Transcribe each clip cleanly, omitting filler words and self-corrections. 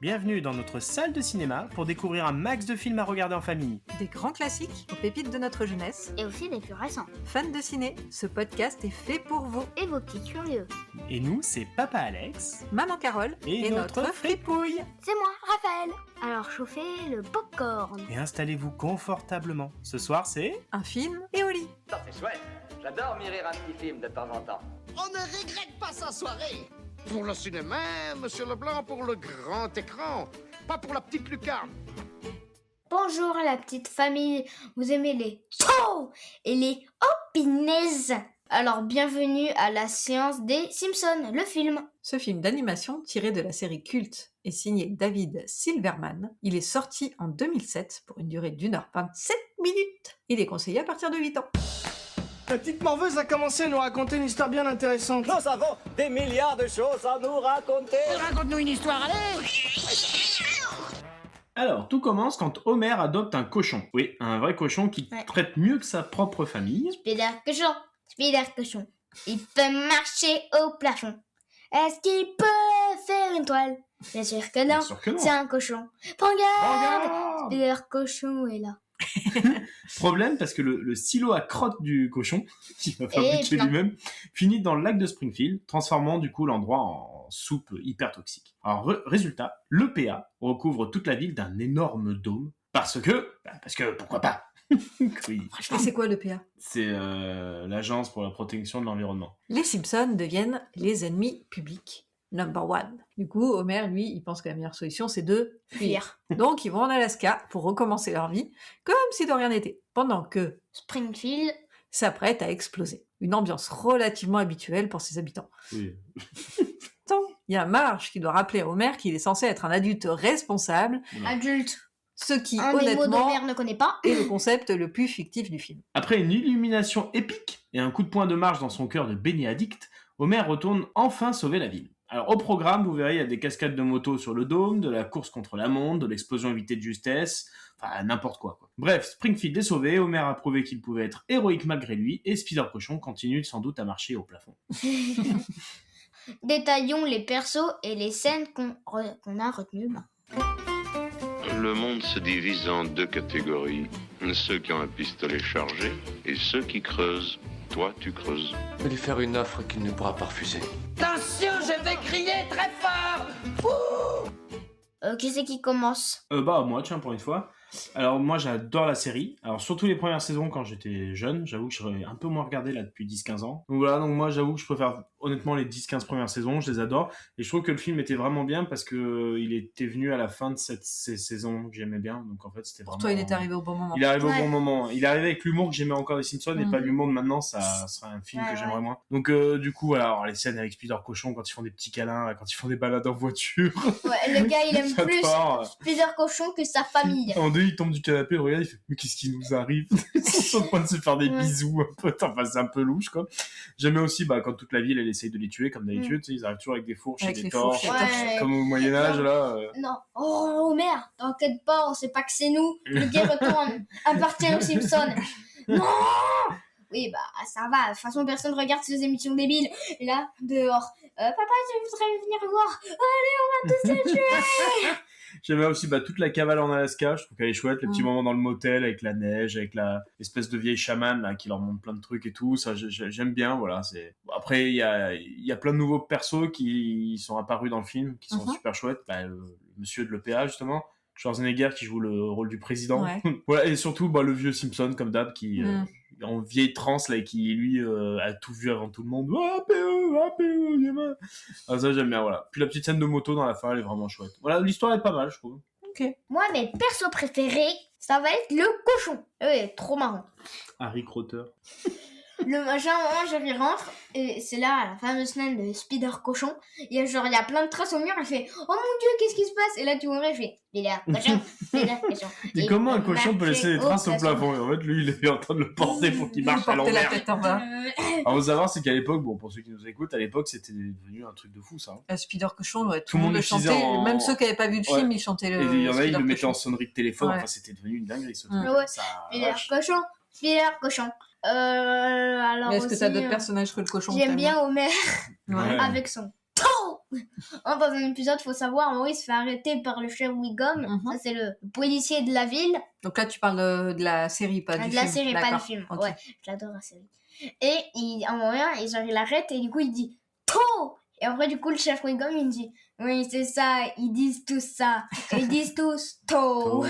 Bienvenue dans notre salle de cinéma pour découvrir un max de films à regarder en famille. Des grands classiques aux pépites de notre jeunesse. Et aussi des plus récents. Fans de ciné, ce podcast est fait pour vous. Et vos petits curieux. Et nous, c'est Papa Alex Maman Carole et notre fripouille. C'est moi, Raphaël. Alors chauffez le popcorn. Et installez-vous confortablement. Ce soir, c'est... un film et au lit. Ça c'est chouette. J'adore m'y rire un petit film de temps en temps. On ne regrette pas sa soirée. Pour le cinéma, Monsieur Leblanc, pour le grand écran, pas pour la petite lucarne. Bonjour la petite famille. Vous aimez les taux et les opinaises. Alors bienvenue à la séance des Simpsons, le film. Ce film d'animation tiré de la série culte est signé David Silverman. Il est sorti en 2007 pour une durée d'1h27 minutes. Il est conseillé à partir de 8 ans. La petite morveuse a commencé à nous raconter une histoire bien intéressante. Nous avons des milliards de choses à nous raconter. Raconte-nous une histoire, allez. Alors, tout commence quand Homer adopte un cochon. Oui, un vrai cochon qui traite mieux que sa propre famille. Spider cochon. Il peut marcher au plafond. Est-ce qu'il peut faire une toile? Bien sûr que non. Bien sûr que non. C'est un cochon. Prends garde. Spider cochon est là. Problème parce que le silo à crotte du cochon, qu'il va fabriquer plein. lui-même, finit dans le lac de Springfield, transformant du coup l'endroit en soupe hyper toxique. Alors résultat, l'EPA recouvre toute la ville d'un énorme dôme, parce que pourquoi pas. Oui. Et c'est quoi le PA? C'est l'agence pour la protection de l'environnement. Les Simpsons deviennent les ennemis publics. Number one. Du coup, Homer, lui, il pense que la meilleure solution, c'est de fuir. Donc, ils vont en Alaska pour recommencer leur vie, comme si de rien n'était. Pendant que Springfield. s'apprête à exploser. Une ambiance relativement habituelle pour ses habitants. Oui. Tant, il y a Marge qui doit rappeler à Homer qu'il est censé être un adulte responsable, Adulte. ce qui, Un des mots honnêtement, d'Homer ne connaît pas. est le concept le plus fictif du film. Après une illumination épique et un coup de poing de marche dans son cœur de Bénédicte, Homer retourne enfin sauver la ville. Alors au programme, vous verrez, il y a des cascades de motos sur le dôme, de la course contre la montre, de l'explosion évitée de justesse, enfin n'importe quoi. Bref, Springfield est sauvé, Homer a prouvé qu'il pouvait être héroïque malgré lui, et Spider Cochon continue sans doute à marcher au plafond. Détaillons les persos et les scènes qu'on a retenues. Le monde se divise en deux catégories. Ceux qui ont un pistolet chargé et ceux qui creusent. Toi, tu creuses. Je vais lui faire une offre qu'il ne pourra pas refuser. Attention, je vais crier très fort. Qui c'est qui commence? Moi, tiens, pour une fois. Alors moi, j'adore la série. Alors surtout les premières saisons quand j'étais jeune. J'avoue que j'aurais un peu moins regardé là depuis 10-15 ans. Donc voilà, moi j'avoue que je préfère honnêtement les 10-15 premières saisons. Je les adore. Et je trouve que le film était vraiment bien parce que il était venu à la fin de ces saisons que j'aimais bien. Donc en fait, c'était vraiment... Pour toi, il est arrivé au bon moment. Il est arrivé au Ouais. bon moment. Il est arrivé avec l'humour que j'aimais encore des Simpsons et pas l'humour de maintenant. Ça serait un film que j'aimerais moins. Donc du coup, voilà, alors, les scènes avec Spider Cochon quand ils font des petits câlins, quand ils font des balades en voiture. Ouais, le gars il aime plus J'adore. Spider Cochon que sa famille. En deux, il tombe du canapé, il regarde, il fait mais qu'est-ce qui nous arrive? Ils sont en train de se faire des bisous un peu, enfin c'est un peu louche quoi. J'aimais aussi quand toute la ville elle essaye de les tuer comme d'habitude, tu sais, ils arrivent toujours avec des fourches Avec et des les torches, fourches, Ouais. comme au Moyen-Âge là. Non. Oh merde, t'inquiète pas, on sait pas que c'est nous. Le gars retourne. Appartient aux Simpsons. Non. Oui, ça va. De toute façon, personne regarde ces émissions débiles. Et là, dehors. Papa, tu voudrais venir voir? Allez, on va tous les tuer. J'aimais aussi toute la cavale en Alaska, je trouve qu'elle est chouette, les petits moments dans le motel avec la neige, avec la espèce de vieille chamane là qui leur montre plein de trucs et tout, ça j'aime bien, voilà, c'est... Après il y a plein de nouveaux persos qui sont apparus dans le film, qui sont super chouettes, le monsieur de l'EPA justement, Schwarzenegger qui joue le rôle du président. Ouais. Voilà, et surtout le vieux Simpson comme d'hab qui en vieille transe là et qui lui a tout vu avant tout le monde. APE, gamin. Ah, ça j'aime bien, voilà. Puis la petite scène de moto dans la fin elle est vraiment chouette. Voilà, l'histoire est pas mal je trouve. Moi, mes persos préférés, ça va être le cochon. Oui, trop marrant. Harry Crotter. Le machin, moi, je lui rentre, et c'est là, à la fameuse scène de Spider Cochon, il y a plein de traces au mur, elle fait « Oh mon Dieu, qu'est-ce qui se passe ?» Et là, tu vois, je fais « Spider Cochon, Spider Cochon. » Et comment un cochon peut laisser des traces au plafond? Et en fait, lui, il est en train de le porter pour qu'il marche à Porter la l'envers. tête en bas. Alors, faut savoir, c'est qu'à l'époque, pour ceux qui nous écoutent, à l'époque, c'était devenu un truc de fou, ça. Spider Cochon, ouais, Tout le monde le l'utilisait chantait. en- Même ceux qui n'avaient pas vu le film, ils chantaient le Et il y en a, ils Spider le mettaient en Cochon. sonnerie de téléphone. Ouais. Enfin, c'était devenu une dinguerie, ce truc. Ouais. Ça, Spider vache. Cochon, Spider Cochon. Alors Mais est-ce que aussi, t'as d'autres personnages que le cochon que j'aime t'aimes bien Homer Ouais. avec son taux. Dans un épisode, faut savoir, Maurice se fait arrêter par le chef Wiggum. Ça, c'est le policier de la ville. Donc là, tu parles de la série, pas du film. De la série, pas du D'accord. film. Ok. Ouais, j'adore la série. Et à un moment, il l'arrête et du coup, il dit « Trop !» Et après, du coup, le chef Wiggum, il dit « Oui, c'est ça, ils disent tous ça. Ils disent tous « Trop !»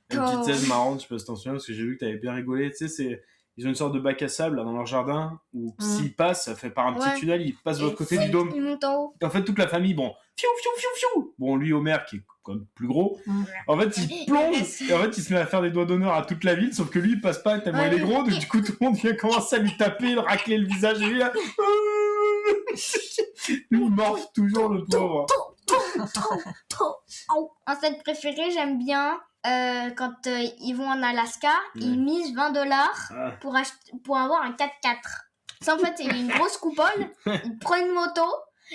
Une petite scène marrante, je sais pas si t'en souviens, parce que j'ai vu que t'avais bien rigolé. Tu sais, ils ont une sorte de bac à sable là, dans leur jardin, où s'ils passent, ça fait par un petit tunnel, ils passent de l'autre côté du dôme. Ils montent en haut. Et en fait, toute la famille, bon, fiou, fiou, fiou, fiou. Bon, lui, Homer, qui est quand même plus gros, en fait, il plonge, et en fait, il se met à faire des doigts d'honneur à toute la ville, sauf que lui, il passe pas tellement il est gros, donc du coup, tout le monde vient commencer à lui taper, le racler le visage, et lui, là, il morfe toujours, le pauvre. En scène préférée, j'aime bien quand ils vont en Alaska, ils misent $20 pour avoir un 4x4. Ça, en fait, c'est une grosse coupole. Il prend une moto,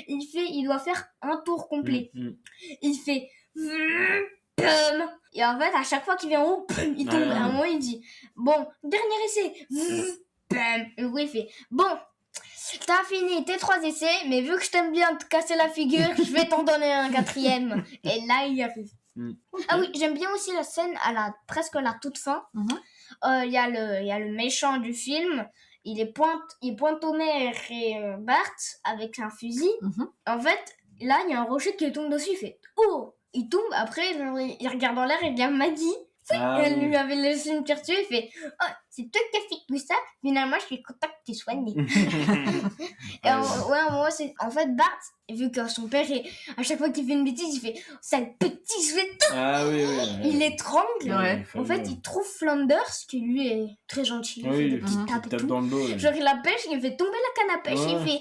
il doit faire un tour complet. Il fait et en fait, à chaque fois qu'il vient en haut, il tombe. À un moment, il dit bon, dernier essai. Et oui, il fait bon. T'as fini tes 3 essais, mais vu que je t'aime bien te casser la figure, je vais t'en donner un 4e. Et là, il y arrive. Ah oui, j'aime bien aussi la scène à presque la toute fin. Il y a le méchant du film. Il pointe Homer et Bart avec un fusil. En fait, là, il y a un rocher qui tombe dessus. Il fait oh, il tombe. Après, il regarde en l'air et il y a Maggie. Elle lui avait laissé une pierre dessus, il fait oh, c'est toi qui as fait tout ça, finalement je suis content que tu sois né. Et en fait Bart, vu que son père à chaque fois qu'il fait une bêtise il fait sale petit, je vais tout. Il l'étrangle. En fait il trouve Flanders qui lui est très gentil, il fait des petites tapes et tout. Dans le dos, genre il la pêche, il fait tomber la canne à pêche, il fait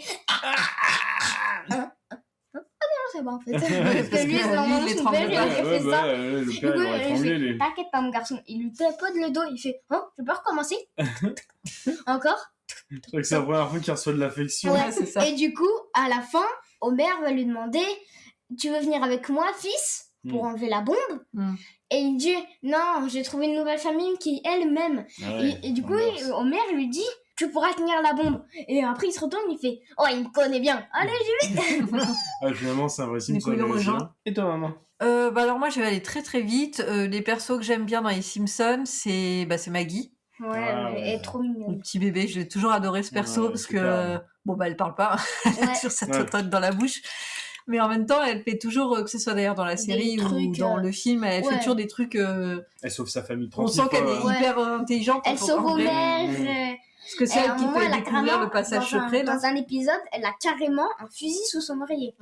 c'est bon en fait. Parce que lui, normalement, son père, il fait ça. Le père, il aurait étranglé. T'inquiète pas, mon garçon. Il lui tapote le dos. Il fait oh, je peux recommencer. Encore. Je crois que c'est la première fois qu'il reçoit de l'affection. Ouais, c'est ça. Et du coup, à la fin, Homer va lui demander tu veux venir avec moi, fils, pour enlever la bombe Et il dit non, j'ai trouvé une nouvelle famille qui elle-même. Et du coup, Homer lui dit tu pourras tenir la bombe. Et après, il se retourne, il fait oh, il me connaît bien. Allez, j'y vais. Finalement, c'est un vrai Simpson. Et toi, maman? Alors moi, je vais aller très très vite. Les persos que j'aime bien dans les Simpsons, c'est Maggie. Elle est trop mignonne. Mon petit bébé, j'ai toujours adoré ce perso parce que elle parle pas, elle a toujours sa totote dans la bouche. Mais en même temps, elle fait toujours, que ce soit d'ailleurs dans la série ou dans le film, elle fait toujours des trucs... Elle sauve sa famille tranquille. On sent qu'elle est hyper intelligente. Elle sauve Homer. Parce que c'est elle qui fait découvrir le passage secret. Dans un épisode, elle a carrément un fusil sous son oreiller.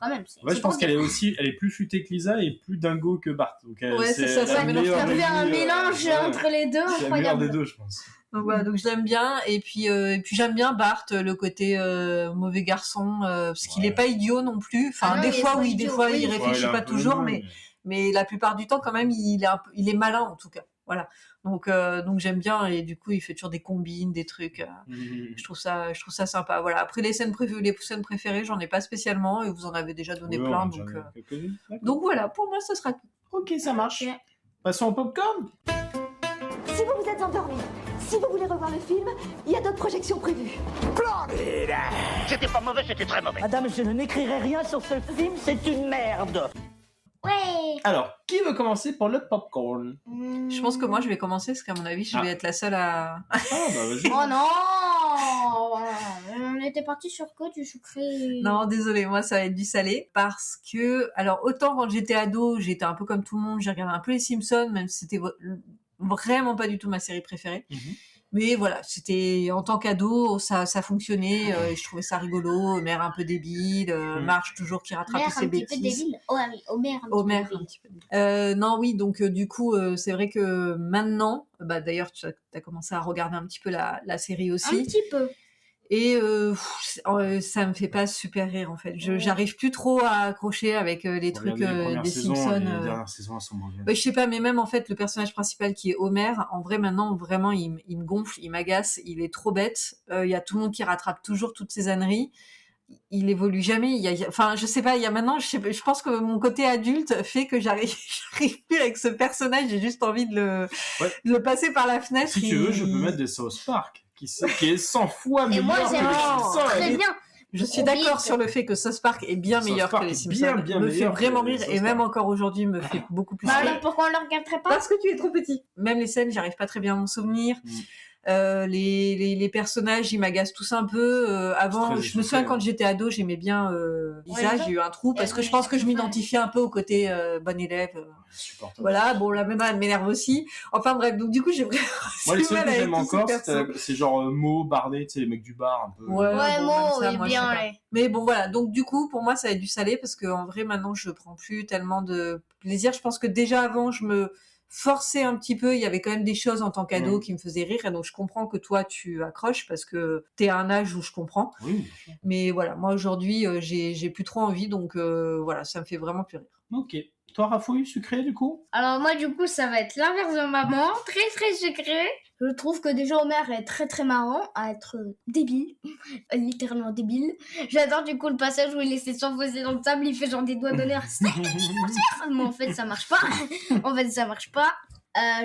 Quand même. Je pense qu'elle est plus futée que Lisa et plus dingo que Bart. Donc c'est ça. Ça fait un mélange entre les deux. C'est la meilleure des deux, je pense. Donc voilà, donc je l'aime bien. Et puis j'aime bien Bart, le côté mauvais garçon, parce qu'il est pas idiot non plus. Enfin, des fois, il réfléchit pas toujours, mais la plupart du temps, quand même, il est malin en tout cas. Voilà. Donc j'aime bien, et du coup il fait toujours des combines, des trucs. Je trouve ça sympa. Voilà. Après les scènes préférées, j'en ai pas spécialement, et vous en avez déjà donné plein. Donc voilà, pour moi ce sera tout. Ok, ça marche. Passons au popcorn. Si vous êtes endormi, si vous voulez revoir le film, il y a d'autres projections prévues. Splendide! C'était pas mauvais, c'était très mauvais. Madame, je n'écrirai rien sur ce film, c'est une merde. Ouais. Alors, qui veut commencer pour le popcorn? Je pense que moi je vais commencer parce qu'à mon avis je vais être la seule à... vas-y. Oh non! On était parti sur quoi, du sucré? Non, désolé, moi ça va être du salé parce que, alors autant quand j'étais ado, j'étais un peu comme tout le monde, j'ai regardé un peu les Simpsons, même si c'était vraiment pas du tout ma série préférée. Mais voilà, c'était en tant qu'ado, ça fonctionnait, je trouvais ça rigolo, Homer un peu débile, Marge toujours qui rattrape ses bêtises. Un petit peu débile. Oh oui, Homer un petit peu débile. Non, oui, donc du coup, c'est vrai que maintenant, d'ailleurs, tu as commencé à regarder un petit peu la série aussi. Un petit peu. Et ça me fait pas super rire en fait. J'arrive plus trop à accrocher avec les trucs des Simpsons. Les dernières saisons elles sont mauvaises. Je sais pas, mais même en fait le personnage principal qui est Homer, en vrai maintenant vraiment il me gonfle, il m'agace, il est trop bête. Il y a tout le monde qui rattrape toujours toutes ces ânneries. Il évolue jamais. Enfin, je sais pas. Il y a maintenant, je pense que mon côté adulte fait que j'arrive plus avec ce personnage. J'ai juste envie de le passer par la fenêtre. Si tu veux, je peux mettre des South Park qui est 100 fois meilleur. Et moi, j'aime très bien. Je suis Trop d'accord vite. sur le fait que South Park est bien South meilleur Park que les est Simpsons. bien me fait meilleur que vraiment les rire South et même Park. encore aujourd'hui me fait beaucoup plus Bah rire. alors pourquoi on le regarderait pas? Parce que tu es trop petit. Même les scènes, j'arrive pas très bien à m'en souvenir. Les personnages, ils m'agacent tous un peu. Avant, très je me souviens essoufflé, quand j'étais ado, j'aimais bien Lisa. Ouais, J'ai eu un trou parce que je ouais, pense que je ouais. m'identifiais un peu au côté bonne élève. Insupportable. Voilà, bon, la même elle m'énerve aussi. Enfin bref, donc du coup, j'ai vraiment Moi, les du seuls mal que avec j'aime tous ces encore, persos. c'est genre Mo, Barney, tu sais, les mecs du bar, un peu. Ouais, Ouais, bon, Mo, même ça, il est moi, je bien, sais pas. ouais. Mais bon, voilà. Donc, du coup, pour moi, ça va être du salé parce que en vrai, maintenant, je prends plus tellement de plaisir. Je pense que déjà avant, je me forçais un petit peu. Il y avait quand même des choses en tant qu'ado qui me faisaient rire. Et donc, je comprends que toi, tu accroches parce que t'es à un âge où je comprends. Oui, bien sûr. Mais voilà, moi, aujourd'hui, j'ai plus trop envie. Donc, voilà, ça me fait vraiment plus rire. Ok. Toi, Rafouille, sucré, du coup? Alors moi du coup ça va être l'inverse de maman, très très sucré. Je trouve que déjà Homer est très très marrant à être débile, littéralement débile. J'adore du coup le passage où il essaie de s'enfoncer dans le sable, il fait genre des doigts d'honneur. Mais en fait ça marche pas.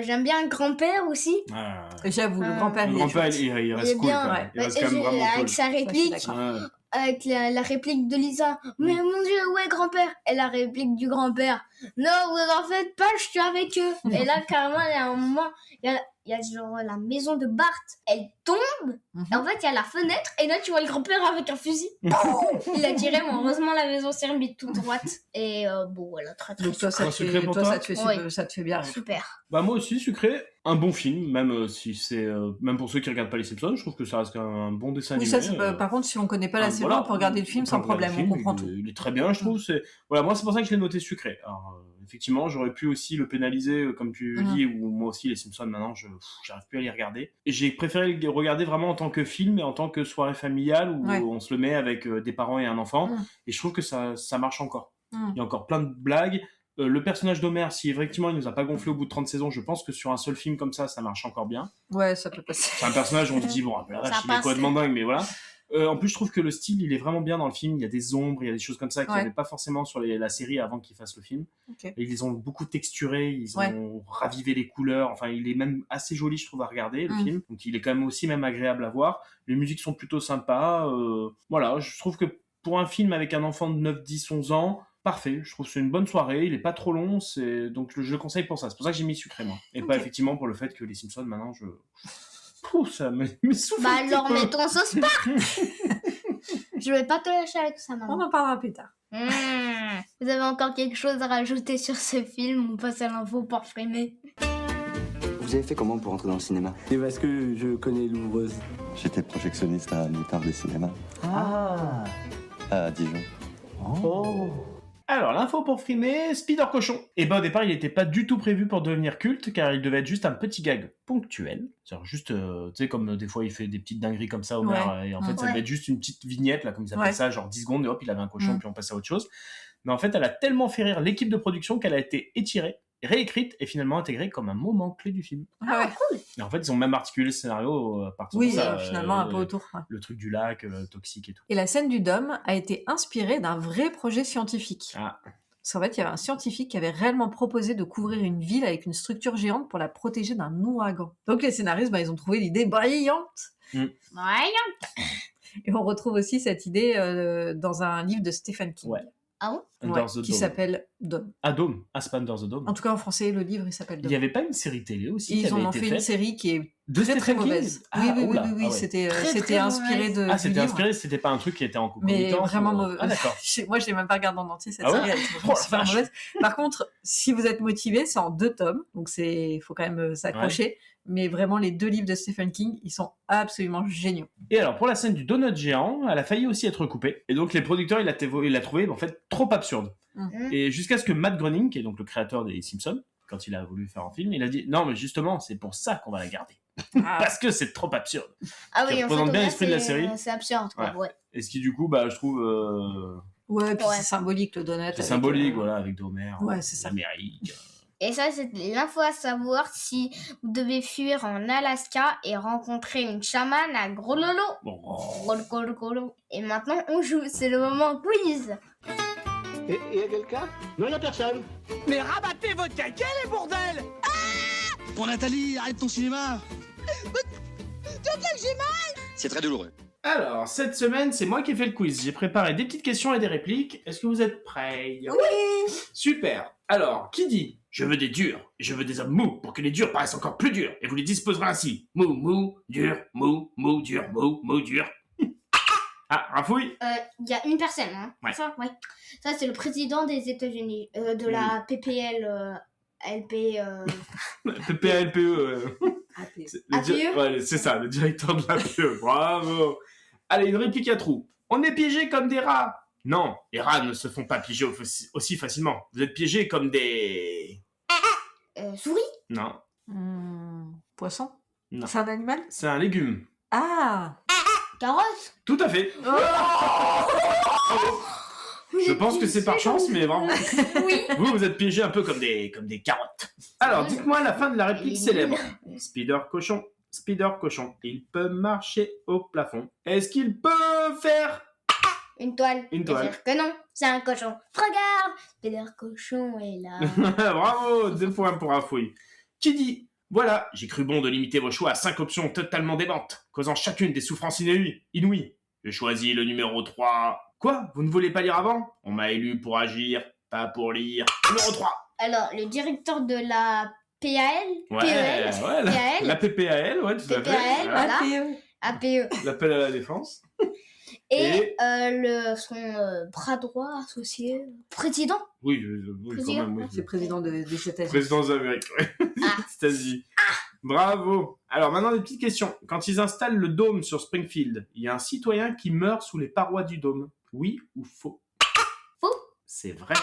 J'aime bien le grand-père aussi. Ah. Et j'avoue, le grand-père, Le il est grand-père, chouette. il Il reste est cool, bien, quand même. ouais. Il reste quand même vraiment avec cool. sa Ça, je suis réplique, d'accord. Ouais. avec la réplique de Lisa. Mais mon Dieu, ouais grand-père. Et la réplique du grand-père. Non, vous en faites pas, je suis avec eux. Et là carrément, il y a un moment, il y a genre la maison de Bart. Elle tombe. Et en fait, il y a la fenêtre. Et là, tu vois le grand-père avec un fusil. Il a tiré, mais heureusement, la maison s'est remise toute droite. Et bon, voilà, très très Donc, toi, ça Trop te sucré fait, pour toi, toi ça te fait, Ouais. ça te fait bien rire. super. Bah moi aussi sucré, un bon film, même si c'est même pour ceux qui regardent pas les Simpsons, je trouve que ça reste quand même un bon dessin Oui, animé. ça, c'est pas- par contre, si on connaît pas la série, voilà, on peut regarder le film on sans peut regarder problème, le on film, comprend tout. il est très bien, je trouve. C'est voilà, moi c'est pour ça que je l'ai noté sucré. Alors effectivement, j'aurais pu aussi le pénaliser comme tu dis, ou moi aussi les Simpsons maintenant, j'arrive plus à les regarder. Et j'ai préféré le regarder vraiment en tant que film et en tant que soirée familiale où Ouais. on se le met avec des parents et un enfant. Et je trouve que ça marche encore. Il y a encore plein de blagues. Le personnage d'Homer, si effectivement il nous a pas gonflé au bout de 30 saisons, je pense que sur un seul film comme ça marche encore bien. Ouais, ça peut passer. C'est un personnage où on se dit, bon, la vache, Ça il est passe. complètement dingue, mais voilà. En plus, je trouve que le style, il est vraiment bien dans le film. Il y a des ombres, il y a des choses comme ça qu'il n'y Ouais. avait pas forcément sur la série avant qu'ils fassent le film. Ok. Et ils les ont beaucoup texturés, ils Ouais. ont ravivé les couleurs. Enfin, il est même assez joli, je trouve, à regarder, le film. Donc, il est quand même aussi même agréable à voir. Les musiques sont plutôt sympas. Voilà, je trouve que pour un film avec un enfant de 9, 10, 11 ans, parfait. Je trouve que c'est une bonne soirée. Il est pas trop long. Donc, je le conseille pour ça. C'est pour ça que j'ai mis sucré, moi. Et pas effectivement pour le fait que les Simpsons, maintenant, ça m'essouffle. Bah un petit alors peu. mettons sauce Bart. Je vais pas te lâcher avec ça On maman. en parlera plus tard. Vous avez encore quelque chose à rajouter sur ce film ou passe à l'info pour frimer? Vous avez fait comment pour entrer dans le cinéma? C'est parce que je connais l'ouvreuse. J'étais projectionniste à Moutarde des cinémas. Ah. À Dijon. Oh. Alors, l'info pour frimer, Spider Cochon. Et ben au départ, il n'était pas du tout prévu pour devenir culte, car il devait être juste un petit gag ponctuel. C'est-à-dire juste, tu sais, comme des fois il fait des petites dingueries comme ça, Homer, Ouais. et en fait, ça devait être juste une petite vignette, là, comme ils appellent Ouais. ça, genre 10 secondes, et hop, il avait un cochon, puis on passait à autre chose. Mais en fait, elle a tellement fait rire l'équipe de production qu'elle a été étirée, réécrite, et finalement intégrée comme un moment clé du film. Ah ouais. Et en fait, ils ont même articulé le scénario à partir Oui, de ça. finalement, un peu autour. Ouais. Le truc du lac, toxique et tout. Et la scène du Dôme a été inspirée d'un vrai projet scientifique. Ah. Parce qu'en fait, il y avait un scientifique qui avait réellement proposé de couvrir une ville avec une structure géante pour la protéger d'un ouragan. Donc les scénaristes, ils ont trouvé l'idée brillante. Et on retrouve aussi cette idée dans un livre de Stephen King. Ouais. Ah bon? Under the Qui Dome. s'appelle Dome. Ah, Dome. Ah, c'est pas Under the Dome. En tout cas, en français, le livre, il s'appelle Il Dome. n'y avait pas une série télé aussi Et qui ils avait en ont été fait faite une série qui est de très très Stephen King. mauvaise. Ah, oui, oula, oui, ah ouais. c'était Très, c'était très inspiré mauvaise. de Ah, du c'était livre. inspiré, c'était pas un truc qui était en Mais concomitance. vraiment ou- mauvais. Ah, d'accord. Moi, je l'ai même pas regardé en entier cette Ah ouais série. Elle est Oh, vraiment la super vache. mauvaise. Par contre, si vous êtes motivé, c'est en 2 tomes, donc faut quand même s'accrocher. Mais vraiment, les 2 livres de Stephen King, ils sont absolument géniaux. Et alors, pour la scène du donut géant, elle a failli aussi être coupée. Et donc, les producteurs, il l'a trouvé, en fait, trop absurde. Et jusqu'à ce que Matt Groening, qui est donc le créateur des Simpsons, quand il a voulu faire un film, il a dit, non, mais justement, c'est pour ça qu'on va la garder. Parce que c'est trop absurde. Ah Qui oui, en fait, représente bien ouais, l'esprit de la série. c'est absurde, quoi. Ouais. Ouais. Et ce qui, du coup, je trouve, Ouais, puis Ouais. c'est symbolique, le donut. c'est symbolique, voilà, avec Homer, Ouais, c'est ça. l'Amérique. Et ça, c'est l'info à savoir si vous devez fuir en Alaska et rencontrer une chamane à Gros Lolo. Bon. Gros Lolo. Et maintenant, on joue. C'est le moment quiz. Et y a quelqu'un? Non, y'a personne. Mais rabattez votre caquet, les bordels! Bon Nathalie, arrête ton cinéma. C'est très douloureux. Alors, cette semaine, c'est moi qui ai fait le quiz. J'ai préparé des petites questions et des répliques. Est-ce que vous êtes prêts? Oui. Super. Alors, qui dit « Je veux des durs, et je veux des hommes mous, pour que les durs paraissent encore plus durs, et vous les disposerez ainsi. Mou, mou, dur, mou, mou, dur, mou, dur. » Ah, Rafouille? Il y a une personne, hein. Ouais. Ça, ouais. Ça, c'est le président des États-Unis, de la PPL, LP. PPALPE. APE. Ouais, c'est ça, le directeur de l'APE. Bravo. Allez, une réplique à trous. On est piégés comme des rats. Non, les rats ne se font pas piéger aussi facilement. Vous êtes piégés comme des... Souris? Non. Poisson? Non. C'est un animal? C'est un légume. Ah! Carotte? Tout à fait. Je pense que c'est par chance, mais vraiment. Oui. Vous êtes piégés un peu comme des carottes. Alors, dites-moi la fin de la réplique célèbre. Spider cochon, il peut marcher au plafond. Est-ce qu'il peut faire... Une toile. Une toile. C'est-à-dire que non, c'est un cochon. Regarde, Spider cochon est là. Bravo, 2 points pour Rafouille. Qui dit « Voilà, j'ai cru bon de limiter vos choix à 5 options totalement démentes, causant chacune des souffrances inouïes. J'ai choisi le numéro 3. Quoi? Vous ne voulez pas lire avant? On m'a élu pour agir, pas pour lire. Numéro 3. Alors, le directeur de la PAL, Ouais, PEL, la PPAL, ouais, tout à fait. PPAL, Voilà. voilà. APE. L'appel à la défense. Et son bras droit associé, président. Oui, quand même. Oui. C'est président des États-Unis. Président des Amériques, ouais. États-Unis. Bravo. Alors maintenant, des petites questions. Quand ils installent le dôme sur Springfield, il y a un citoyen qui meurt sous les parois du dôme. Oui ou faux? Faux. C'est vrai.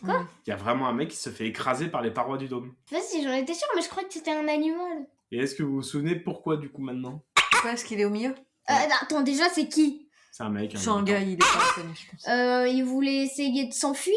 Quoi? Il y a vraiment un mec qui se fait écraser par les parois du dôme. Je sais pas si j'en étais sûre, mais je crois que c'était un animal. Et est-ce que vous vous souvenez pourquoi du coup maintenant? Pourquoi est-ce qu'il est au milieu? Attends, déjà, c'est qui? C'est un mec. C'est un gars, il est pas reconnu, je pense. Il voulait essayer de s'enfuir,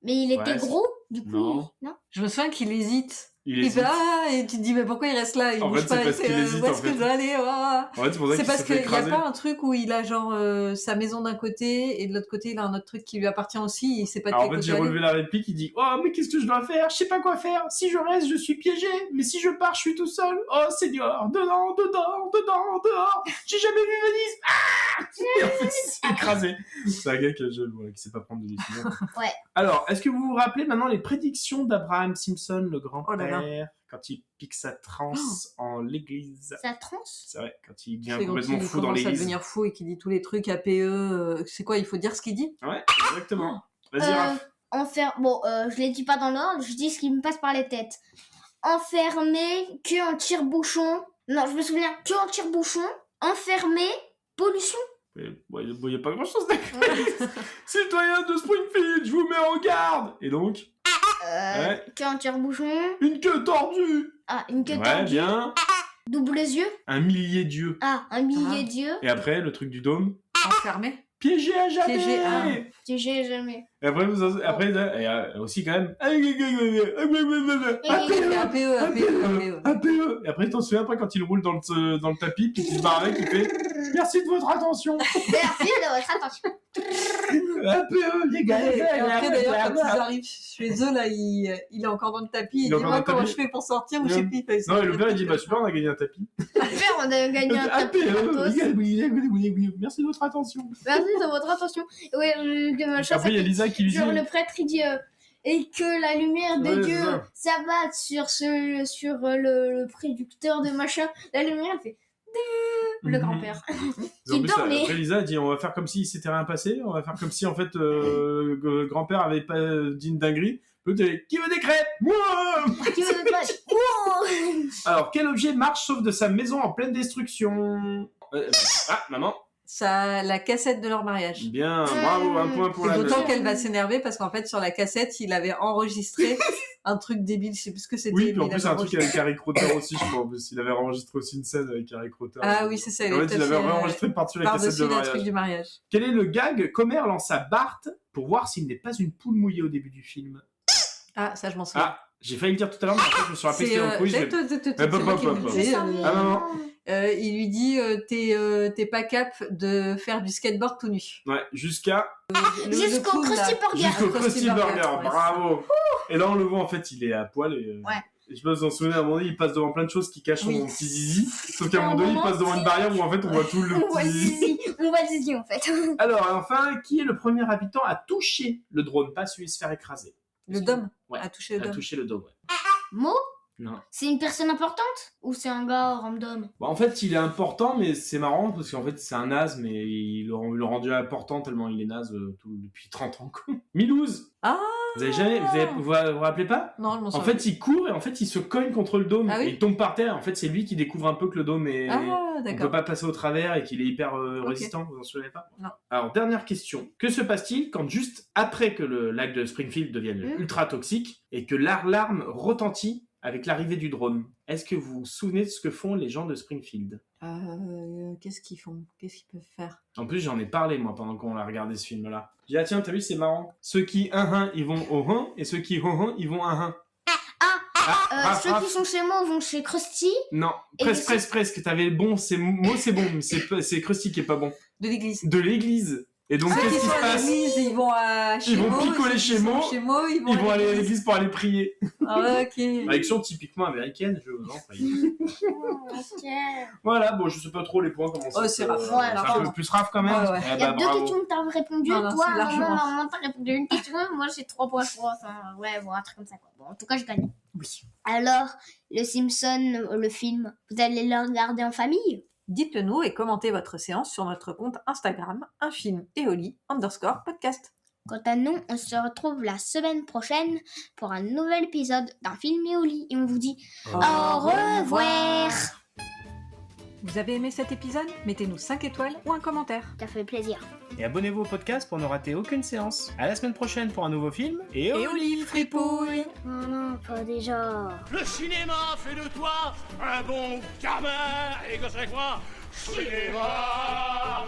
mais il était Ouais, gros, du coup. Non. Non. Je me souviens qu'il hésite. Il Il hésite. fait ah, et tu te dis mais pourquoi il reste là? Il En bouge fait, pas. c'est parce il fait, qu'il hésite, où en est-ce que fait. je dois aller? Ah. En fait, c'est pour ça C'est qu'il parce se fait qu'il n'y a écraser. pas un truc où il a genre sa maison d'un côté et de l'autre côté il a un autre truc qui lui appartient aussi et il sait pas de Alors en quel fait, j'ai côté aller. relevé la réplique, il dit « Oh, mais qu'est-ce que je dois faire? Je sais pas quoi faire. Si je reste, je suis piégé. Mais si je pars, je suis tout seul. Oh, Seigneur, dedans, dehors. J'ai jamais vu Venise. Ah !» Et en fait, il s'est écrasé. C'est un gars qui sait pas prendre de décision. Ouais. Alors, est-ce que vous vous rappelez maintenant les prédictions d'Abraham Simpson, le grand-père, Oh là là. quand il pique sa transe en l'église? Sa transe? C'est vrai, quand il devient C'est quand complètement il fou dans commence à l'église. devenir fou et qu'il dit tous les trucs APE. C'est quoi? Il faut dire ce qu'il dit? Ouais, exactement. Vas-y, Raph. Bon, je les dis pas dans l'ordre, je dis ce qui me passe par les têtes. Enfermé, queue en tire-bouchon. Non, je me souviens, queue en tire-bouchon. Enfermé, pollution. Il n'y a pas grand-chose d'accord. Citoyen de Springfield, je vous mets en garde. Et donc Ouais. Queue en tire-bouchon. Une queue tordue. Ah, une queue Ouais, tordue. bien. Double yeux. Un millier d'yeux. Ah, un millier d'yeux. Et après, le truc du dôme. Enfermé. Piégé à jamais. Piégé, ah. Piégé jamais. Et après, aussi quand même. APE. Et après, t'en souviens après quand il roule dans le tapis, puis il se barre avec, il fait merci de votre attention. Merci de votre attention. APE, les gars. Et après d'ailleurs quand ils arrivent chez eux là il est encore dans le tapis, il dit moi comment je fais pour sortir ou je sais plus. Non, et le père il dit bah super, on a gagné un tapis. Super, on a gagné un tapis. Merci de votre attention. Merci de votre attention. Oui, Après il y a Lisa qui lui dit genre le prêtre il dit et que la lumière de Ouais, Dieu c'est ça. s'abatte sur le préducteur de machin. La lumière elle fait le grand-père. En plus, après Lisa dit on va faire comme s'il s'était rien passé, on va faire comme si en fait grand-père avait pas dit une dinguerie. Qui veut des crêpes? Moi. Qui veut des crêpes? Moi. Alors quel objet marche sauf de sa maison en pleine destruction? Maman. La cassette de leur mariage. Bien, bravo, un point pour la d'autant mère. qu'elle va s'énerver parce qu'en fait sur la cassette il avait enregistré un truc débile, je sais plus ce que c'était. Oui, puis en mais il plus avait un truc avec Harry Crotter aussi, je crois. Il avait enregistré aussi une scène avec Harry Crotter. Ah oui, c'est ça. En fait, il avait enregistré par-dessus la cassette de le truc du mariage. mariage. Quel est le gag qu'Homer lance à Bart pour voir s'il n'est pas une poule mouillée au début du film? Ah, ça je m'en souviens. Ah, j'ai failli le dire tout à l'heure, mais en fait, je me suis rappelé que c'était dans le quiz. Il lui dit t'es pas cap de faire du skateboard tout nu. Ouais, jusqu'au Jusqu'au Krusty Burger. Jusqu'au Krusty Burger, ouais, bravo. Et là on le voit en fait, il est à poil et ouais. Je sais pas si vous en souvenez, à un moment donné, il passe devant plein de choses qui cachent son petit zizi. Sauf qu'à un À un moment donné, il moment, passe devant une barrière où en fait on voit tout le On voit le petit zizi. zizi. On voit le zizi en fait. Alors, enfin, qui est le premier habitant à toucher le drone? Pas celui de se faire écraser. Le dôme Ouais. a touché le À dôme. toucher le dôme, ouais. Mo, Non. c'est une personne importante ou c'est un gars random? Bon, en fait, il est important, mais c'est marrant parce qu'en fait, c'est un naze, mais il l'a rendu important tellement il est naze depuis 30 ans, quoi. Milouz! Ah! Vous vous rappelez pas? Non, je m'en En souviens. fait, il court et en fait, il se cogne contre le dôme. Ah oui Et il tombe par terre. En fait, c'est lui qui découvre un peu que le dôme est... Ah, on d'accord. peut pas passer au travers et qu'il est hyper résistant. Vous en souvenez pas? Non. Alors, dernière question. Que se passe-t-il quand juste après que le lac de Springfield devienne ultra toxique et que l'alarme retentit avec l'arrivée du drone? Est-ce que vous vous souvenez de ce que font les gens de Springfield? Qu'est-ce qu'ils font? Qu'est-ce qu'ils peuvent faire? En plus, j'en ai parlé, moi, pendant qu'on a regardé ce film-là. J'ai dit, ah tiens, t'as vu, c'est marrant. Ceux qui ils vont au 1, et ceux qui ils vont à 1. Ceux qui sont chez moi vont chez Krusty. Non, Et presque. T'avais le bon, c'est bon, mais c'est Krusty qui est pas bon. De l'église. De l'église. Et donc, Ceux qu'est-ce qui qui sont se à passe? l'église, ils vont à chez Ils vont Mo, picoler ceux chez qui sont Mo, chez Mo, ils Ils vont aller à l'église pour aller prier. Ah, ok. Action typiquement américaine, je vous en prie. Voilà, bon, je sais pas trop les points, comment ça. Oh, c'est raf. Ouais, C'est un peu largement. plus raf quand même. Ouais, ouais. Eh Il y a bah, deux bravo. questions que t'as répondu. Non, non, Toi, c'est largement. normalement, t'as répondu à une question. Moi, j'ai 3 points, je crois. Enfin, ouais, bon, un truc comme ça, quoi. Bon, en tout cas, je gagne. Oui. Alors, le Simpson, le film, vous allez le regarder en famille? Dites-le nous et commentez votre séance sur notre compte Instagram, _podcast. Quant à nous, on se retrouve la semaine prochaine pour un nouvel épisode d'un film et au lit. Et on vous dit au revoir. Vous avez aimé cet épisode? Mettez-nous 5 étoiles ou un commentaire. Ça fait plaisir. Et abonnez-vous au podcast pour ne rater aucune séance. À la semaine prochaine pour un nouveau film. Et Et Olive fripouille! Oh non, pas déjà. Le cinéma fait de toi un bon gamin. Et que c'est quoi? Cinéma!